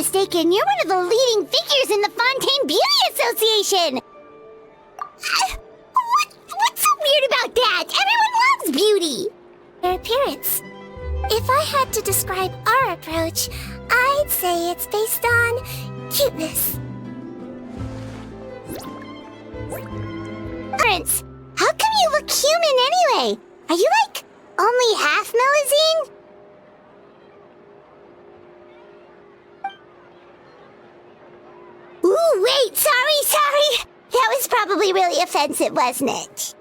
mistaken, you're one of the leading figures in the Fontaine Beauty Association! What's so weird about that? Everyone loves beauty! Their appearance. If I had to describe our approach, I'd say it's based on cuteness. Prince, how come you look human anyway? Are you like only half Melusine? Ooh, wait, sorry. That was probably really offensive, wasn't it?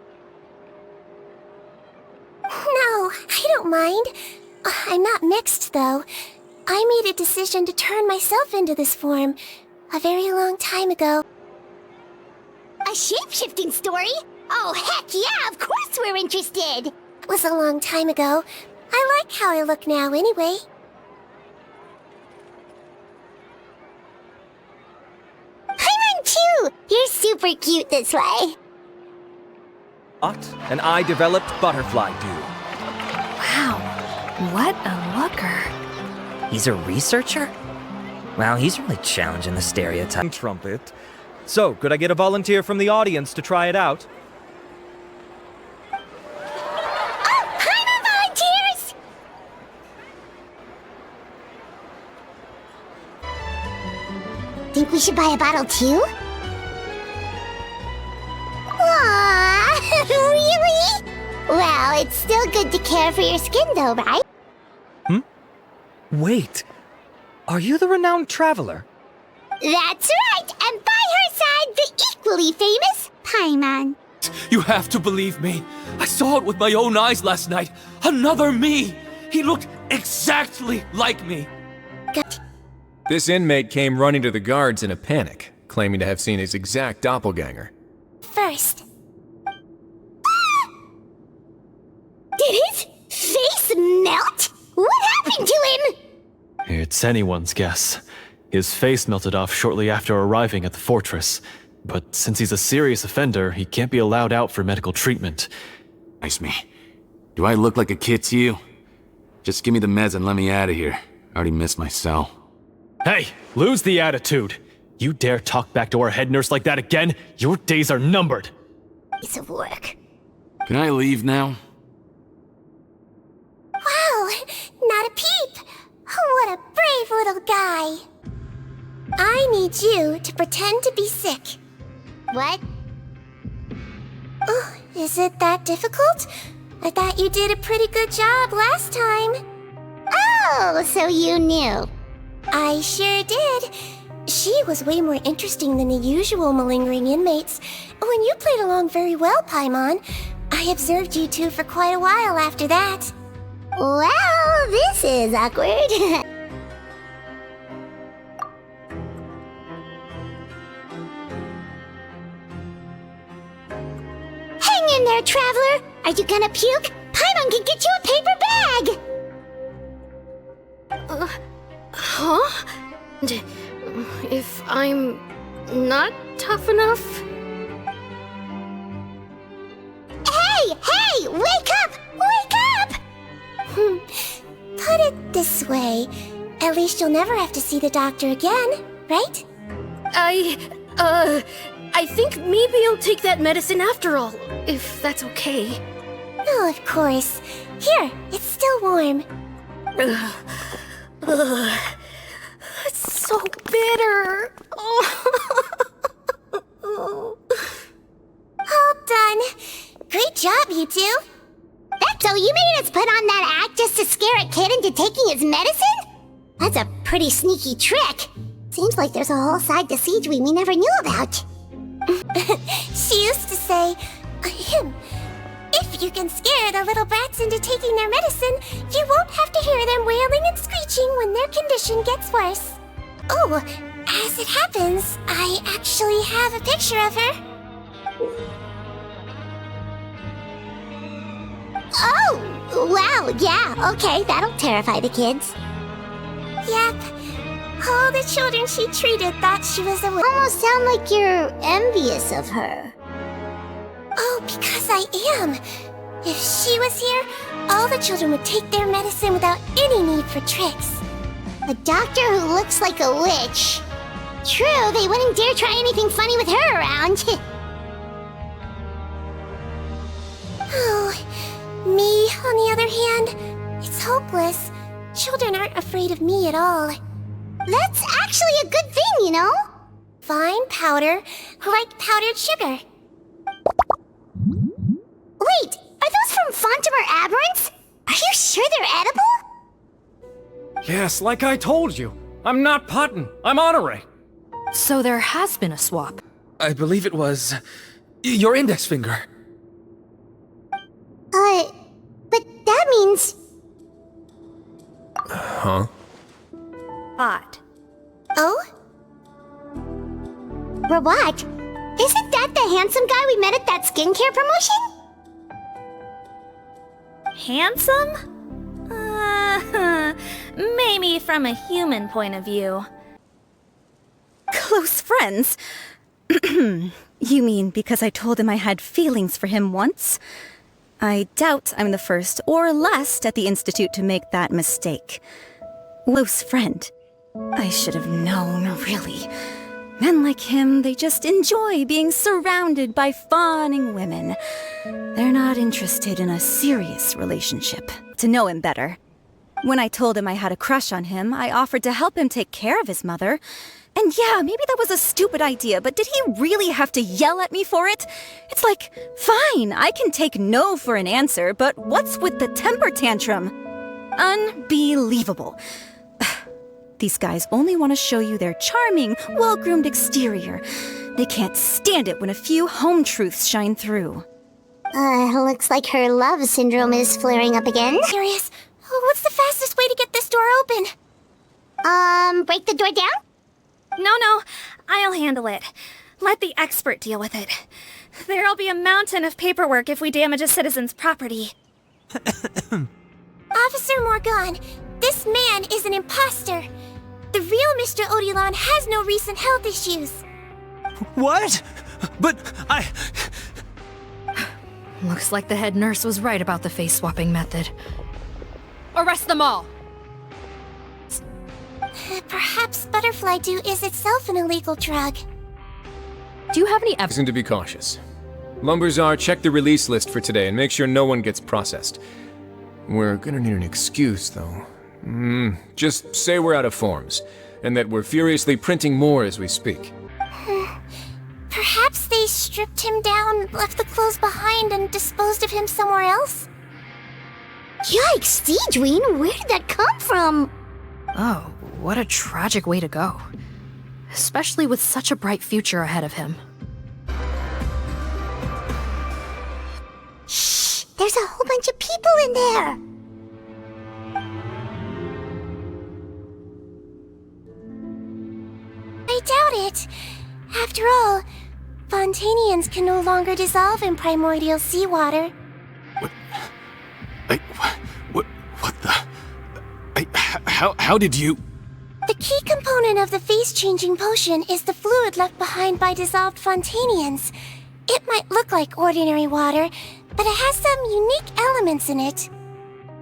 No, I don't mind. I'm not mixed, though. I made a decision to turn myself into this form a very long time ago. A shape-shifting story? Oh, heck yeah, of course we're interested! It was a long time ago. I like how I look now, anyway. Paimon too! You're super cute this way. And I developed butterfly dew. Wow, what a looker. He's a researcher? Wow, he's really challenging the stereotype. Trumpet. So, could I get a volunteer from the audience to try it out? Oh, Paimon Volunteers! Think we should buy a bottle too? Aww, really? Well, it's still good to care for your skin though, right? Wait, are you the renowned traveler? That's right, and by her side, the equally famous Paimon. You have to believe me. I saw it with my own eyes last night. Another me. He looked exactly like me. This inmate came running to the guards in a panic, claiming to have seen his exact doppelganger. First, Did his face melt? What happened to him? It's anyone's guess. His face melted off shortly after arriving at the fortress. But since he's a serious offender, he can't be allowed out for medical treatment. Nice me. Do I look like a kid to you? Just give me the meds and let me out of here. I already missed my cell. Hey, lose the attitude. You dare talk back to our head nurse like that again, your days are numbered. Piece of work. Can I leave now? wow, not a peep. What a brave little guy. I need you to pretend to be sick. What? Oh, is it that difficult? I thought you did a pretty good job last time. Oh, so you knew. I sure did. She was way more interesting than the usual malingering inmates. When you played along very well, Paimon, I observed you two for quite a while after that. Well, this is awkward. Hang in there, traveler. Are you gonna puke? Paimon can get you a paper bag. Huh? If I'm not tough enough? Hey, wake up! Wake up! Put it this way. At least you'll never have to see the doctor again, right? I think maybe I'll take that medicine after all, if that's okay. Oh, of course. Here, it's still warm. It's so bitter. All done. Great job, you two. So you made us put on that act just to scare a kid into taking his medicine? That's a pretty sneaky trick. Seems like there's a whole side to Sigewinne we never knew about. She used to say, if you can scare the little brats into taking their medicine, you won't have to hear them wailing and screeching when their condition gets worse. Oh, as it happens, I actually have a picture of her. Oh, wow, yeah, okay, that'll terrify the kids. Yep. All the children she treated thought she was a witch. Almost sound like you're envious of her. Oh, because I am. If she was here, all the children would take their medicine without any need for tricks. A doctor who looks like a witch. True, they wouldn't dare try anything funny with her around. Oh, me, on the other hand, it's hopeless. Children aren't afraid of me at all. That's actually a good thing, you know? Fine powder, like powdered sugar. Wait, are those from Fontamer Aberrants? Are you sure they're edible? Yes, like I told you. I'm not Putton. I'm Honore. So there has been a swap. I believe it was your index finger. But that means... Huh? Odd. Oh? What? Isn't that the handsome guy we met at that skincare promotion? Handsome? Maybe from a human point of view. Close friends? You mean because I told him I had feelings for him once? I doubt I'm the first or last at the Institute to make that mistake. Close friend. I should have known, really. Men like him, they just enjoy being surrounded by fawning women. They're not interested in a serious relationship. To know him better. When I told him I had a crush on him, I offered to help him take care of his mother. And yeah, maybe that was a stupid idea, but did he really have to yell at me for it? It's like, fine, I can take no for an answer, but what's with the temper tantrum? Unbelievable. These guys only want to show you their charming, well-groomed exterior. They can't stand it when a few home truths shine through. Looks like her love syndrome is flaring up again. Curious, what's the fastest way to get this door open? Break the door down? No, I'll handle it. Let the expert deal with it. There'll be a mountain of paperwork if we damage a citizen's property. Officer Morgan, this man is an imposter. The real Mr. Odilon has no recent health issues. What? But I... Looks like the head nurse was right about the face-swapping method. Arrest them all! Perhaps butterfly dew is itself an illegal drug. Do you have any evidence? Reason to be cautious. Lumberzar, check the release list for today and make sure no one gets processed. We're gonna need an excuse, though. Just say we're out of forms, and that we're furiously printing more as we speak. Perhaps they stripped him down, left the clothes behind, and disposed of him somewhere else? Yikes, Sigewinne, where did that come from? Oh, what a tragic way to go. Especially with such a bright future ahead of him. Shh, there's a whole bunch of people in there. I doubt it. After all, Fontainians can no longer dissolve in primordial seawater. What the... How did you... The key component of the face-changing potion is the fluid left behind by dissolved Fontainians. It might look like ordinary water, but it has some unique elements in it.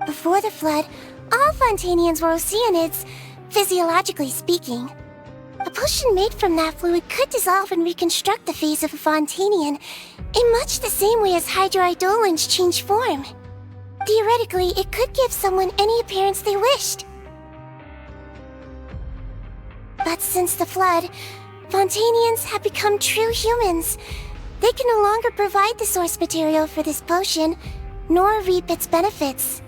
Before the flood, all Fontainians were oceanids, physiologically speaking. A potion made from that fluid could dissolve and reconstruct the face of a Fontainian in much the same way as hydroidolins change form. Theoretically, it could give someone any appearance they wished. But since the flood, Fontainians have become true humans. They can no longer provide the source material for this potion, nor reap its benefits.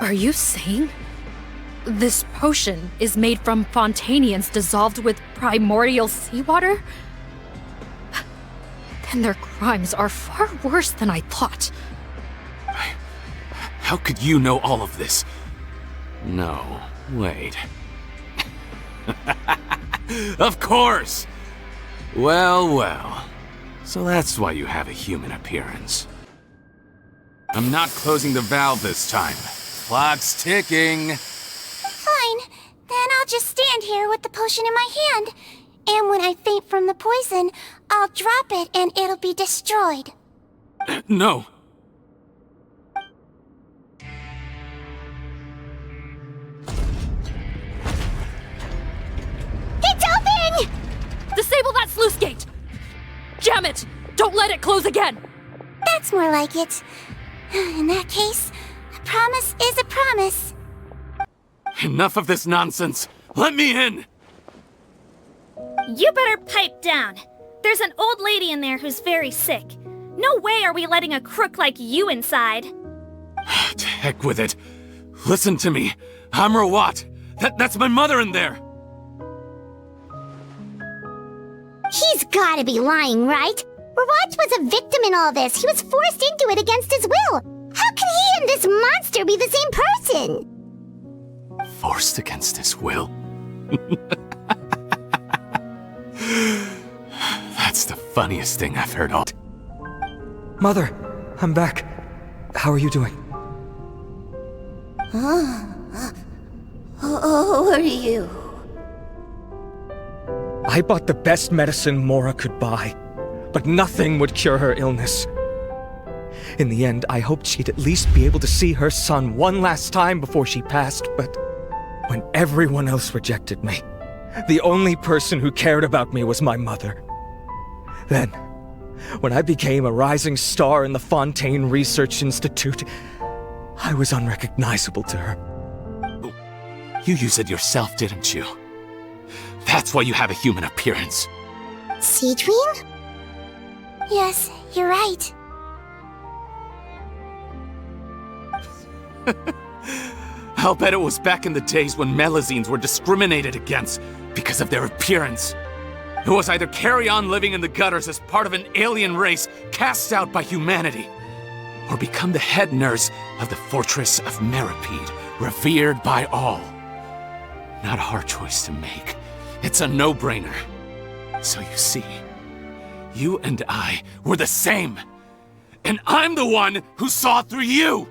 Are you saying this potion is made from Fontainians dissolved with primordial seawater? Then their crimes are far worse than I thought. How could you know all of this? No, wait. Of course! Well. So that's why you have a human appearance. I'm not closing the valve this time. Clock's ticking. Fine, then I'll just stand here with the potion in my hand. And when I faint from the poison, I'll drop it and it'll be destroyed. Damn it! Don't let it close again! That's more like it. In that case, a promise is a promise. Enough of this nonsense! Let me in! You better pipe down. There's an old lady in there who's very sick. No way are we letting a crook like you inside. To heck with it. Listen to me. I'm Rawat. That's my mother in there. He's gotta be lying, right? Rawat was a victim in all this. He was forced into it against his will. How can he and this monster be the same person? Forced against his will? That's the funniest thing I've heard all. Mother, I'm back. How are you doing? Who are you? I bought the best medicine Mora could buy, but nothing would cure her illness. In the end, I hoped she'd at least be able to see her son one last time before she passed, but when everyone else rejected me, the only person who cared about me was my mother. Then, when I became a rising star in the Fontaine Research Institute, I was unrecognizable to her. You used it yourself, didn't you? That's why you have a human appearance. Sigewinne? Yes, you're right. I'll bet it was back in the days when Melusines were discriminated against because of their appearance. It was either carry on living in the gutters as part of an alien race cast out by humanity, or become the head nurse of the fortress of Meropide, revered by all. Not a hard choice to make. It's a no-brainer. So you see, you and I were the same. And I'm the one who saw through you!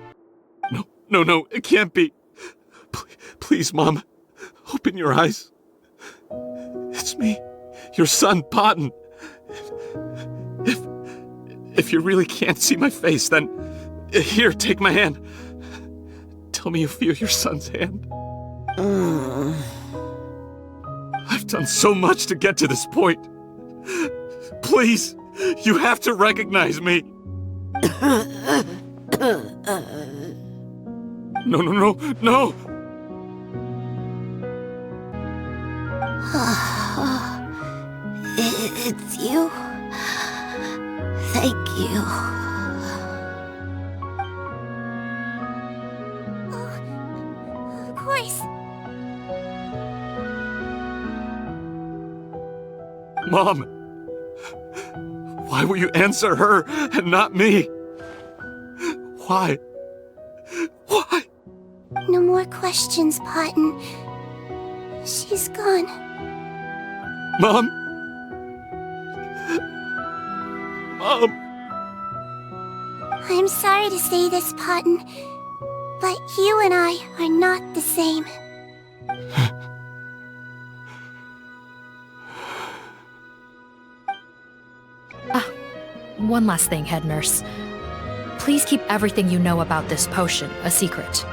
No, it can't be. Please, Mom, open your eyes. It's me, your son, Paimon. If you really can't see my face, then here, take my hand. Tell me you feel your son's hand. I've done so much to get to this point. Please, you have to recognize me. No. It's you. Thank you. Of course. Mom, why will you answer her and not me? Why? No more questions, Paimon. She's gone. Mom? I'm sorry to say this, Paimon, but you and I are not the same. One last thing, head nurse. Please keep everything you know about this potion a secret.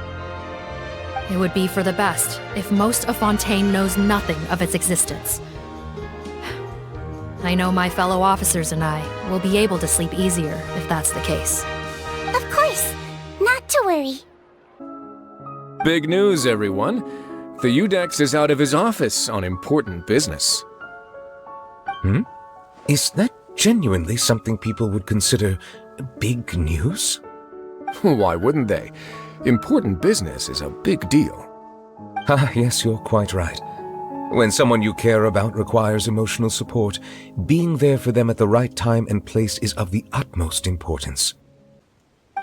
It would be for the best if most of Fontaine knows nothing of its existence. I know my fellow officers and I will be able to sleep easier if that's the case. Of course, not to worry. Big news, everyone. The Udex is out of his office on important business. Is that genuinely something people would consider big news? Why wouldn't they? Important business is a big deal. Yes, you're quite right. When someone you care about requires emotional support, being there for them at the right time and place is of the utmost importance.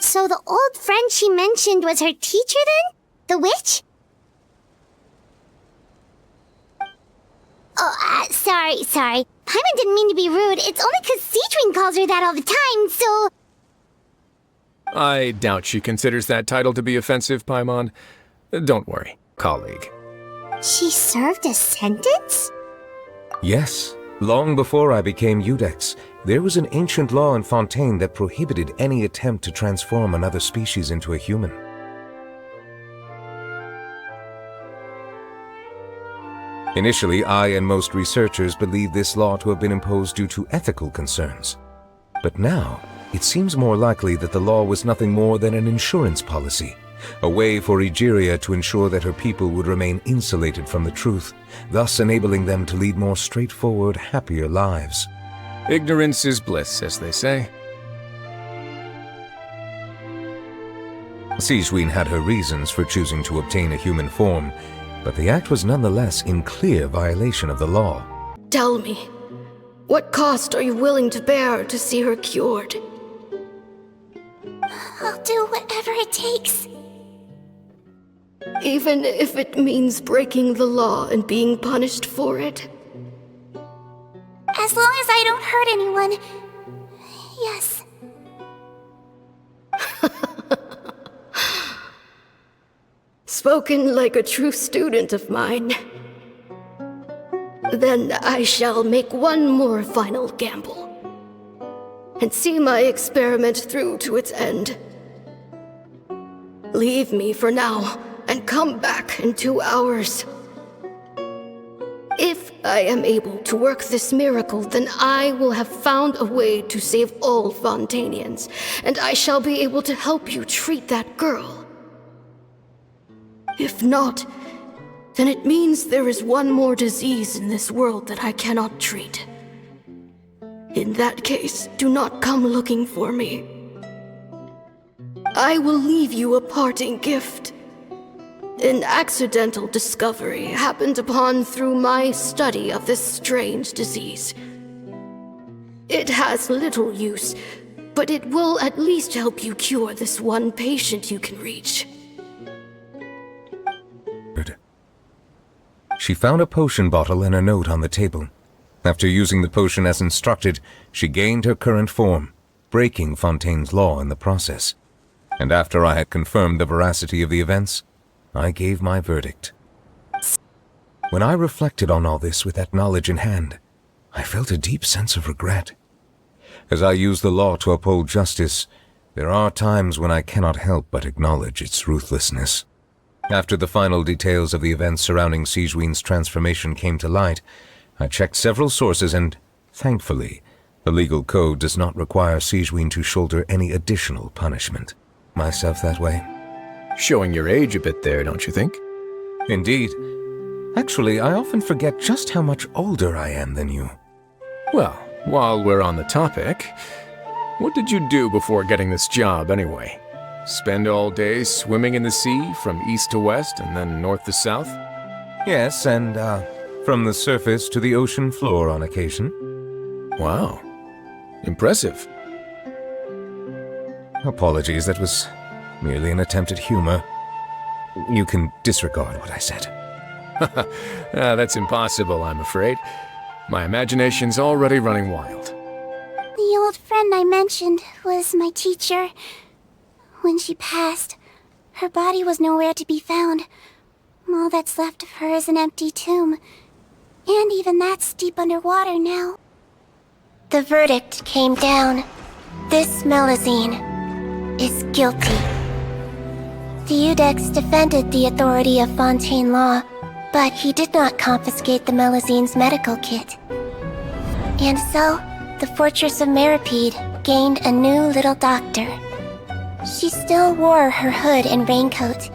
So the old friend she mentioned was her teacher then? The witch? Oh, sorry. Paimon didn't mean to be rude. It's only 'cause Sigewinne calls her that all the time, so... I doubt she considers that title to be offensive, Paimon. Don't worry, colleague. She served a sentence? Yes. Long before I became Udex, there was an ancient law in Fontaine that prohibited any attempt to transform another species into a human. Initially, I and most researchers believed this law to have been imposed due to ethical concerns. But now, it seems more likely that the law was nothing more than an insurance policy, a way for Egeria to ensure that her people would remain insulated from the truth, thus enabling them to lead more straightforward, happier lives. Ignorance is bliss, as they say. Sigewinne had her reasons for choosing to obtain a human form, but the act was nonetheless in clear violation of the law. Tell me, what cost are you willing to bear to see her cured? I'll do whatever it takes. Even if it means breaking the law and being punished for it? As long as I don't hurt anyone. Yes. Spoken like a true student of mine. Then I shall make one more final gamble, and see my experiment through to its end. Leave me for now, and come back in 2 hours. If I am able to work this miracle, then I will have found a way to save all Fontainians, and I shall be able to help you treat that girl. If not, then it means there is one more disease in this world that I cannot treat. In that case, do not come looking for me. I will leave you a parting gift. An accidental discovery happened upon through my study of this strange disease. It has little use, but it will at least help you cure this one patient you can reach. She found a potion bottle and a note on the table. After using the potion as instructed, she gained her current form, breaking Fontaine's law in the process. And after I had confirmed the veracity of the events, I gave my verdict. When I reflected on all this with that knowledge in hand, I felt a deep sense of regret. As I use the law to uphold justice, there are times when I cannot help but acknowledge its ruthlessness. After the final details of the events surrounding Sigewinne's transformation came to light, I checked several sources and, thankfully, the legal code does not require Sigewinne to shoulder any additional punishment. Myself that way. Showing your age a bit there, don't you think? Indeed. Actually, I often forget just how much older I am than you. Well, while we're on the topic, what did you do before getting this job anyway? Spend all day swimming in the sea from east to west and then north to south? Yes, and from the surface to the ocean floor on occasion. Wow. Impressive. Apologies, that was merely an attempt at humor. You can disregard what I said. That's impossible, I'm afraid. My imagination's already running wild. The old friend I mentioned was my teacher. When she passed, her body was nowhere to be found. All that's left of her is an empty tomb. And even that's deep underwater now. The verdict came down. This Melusine is guilty. The Iudex defended the authority of Fontaine law, but he did not confiscate the Melusine's medical kit. And so, the fortress of Meropide gained a new little doctor. She still wore her hood and raincoat,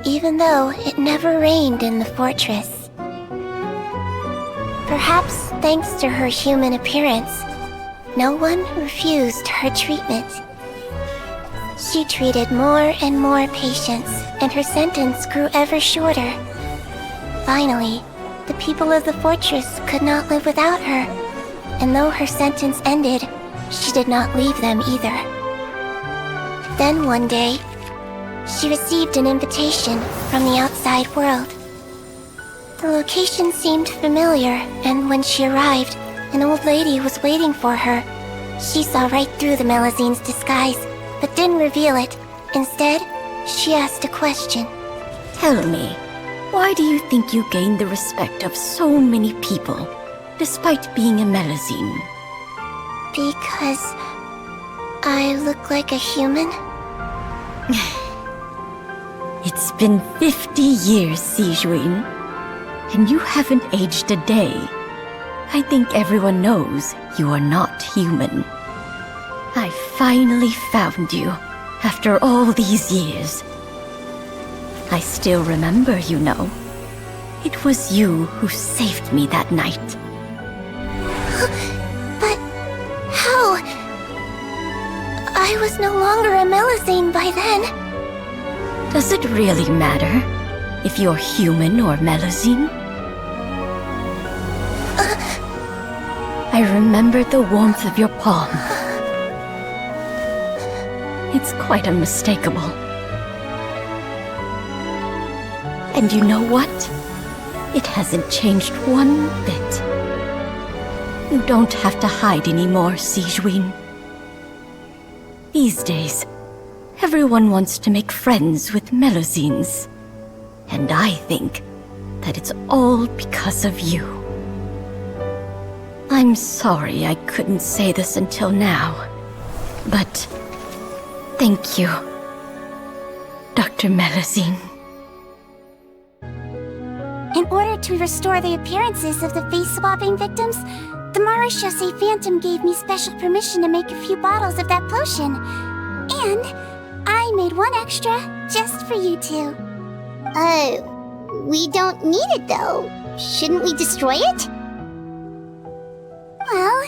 even though it never rained in the fortress. Perhaps thanks to her human appearance, no one refused her treatment. She treated more and more patients, and her sentence grew ever shorter. Finally, the people of the fortress could not live without her, and though her sentence ended, she did not leave them either. Then one day, she received an invitation from the outside world. The location seemed familiar, and when she arrived, an old lady was waiting for her. She saw right through the Melusine's disguise, but didn't reveal it. Instead, she asked a question. Tell me, why do you think you gained the respect of so many people, despite being a Melusine? Because I look like a human? It's been 50 years, Sigewinne, and you haven't aged a day. I think everyone knows you are not human. I finally found you, after all these years. I still remember, you know. It was you who saved me that night. But how? I was no longer a Melusine by then. Does it really matter if you're human or Melusine? I remembered the warmth of your palm. It's quite unmistakable. And you know what? It hasn't changed one bit. You don't have to hide anymore, Sigewinne. These days, everyone wants to make friends with Melusines. And I think that it's all because of you. I'm sorry I couldn't say this until now, but thank you, Dr. Melusine. In order to restore the appearances of the face-swapping victims, the Wriosthesley Phantom gave me special permission to make a few bottles of that potion. And I made one extra just for you two. We don't need it though. Shouldn't we destroy it? Well,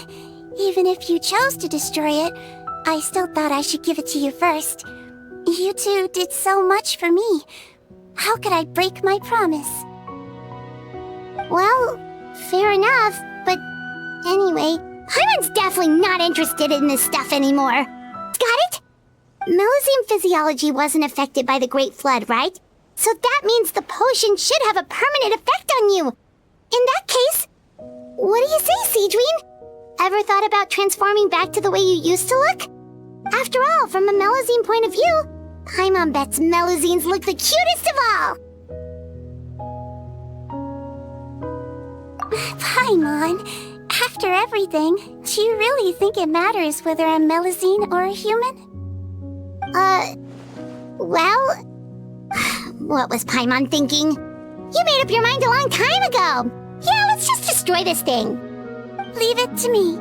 even if you chose to destroy it, I still thought I should give it to you first. You two did so much for me. How could I break my promise? Well, fair enough, but anyway, Paimon's definitely not interested in this stuff anymore. Got it? Melusine physiology wasn't affected by the Great Flood, right? So that means the potion should have a permanent effect on you. In that case, what do you say, Sigewinne? Ever thought about transforming back to the way you used to look? After all, from a Melusine point of view, Paimon bets Melusines look the cutest of all. Paimon, after everything, do you really think it matters whether I'm Melusine or a human? Well, what was Paimon thinking? You made up your mind a long time ago. Yeah, let's just destroy this thing. Leave it to me.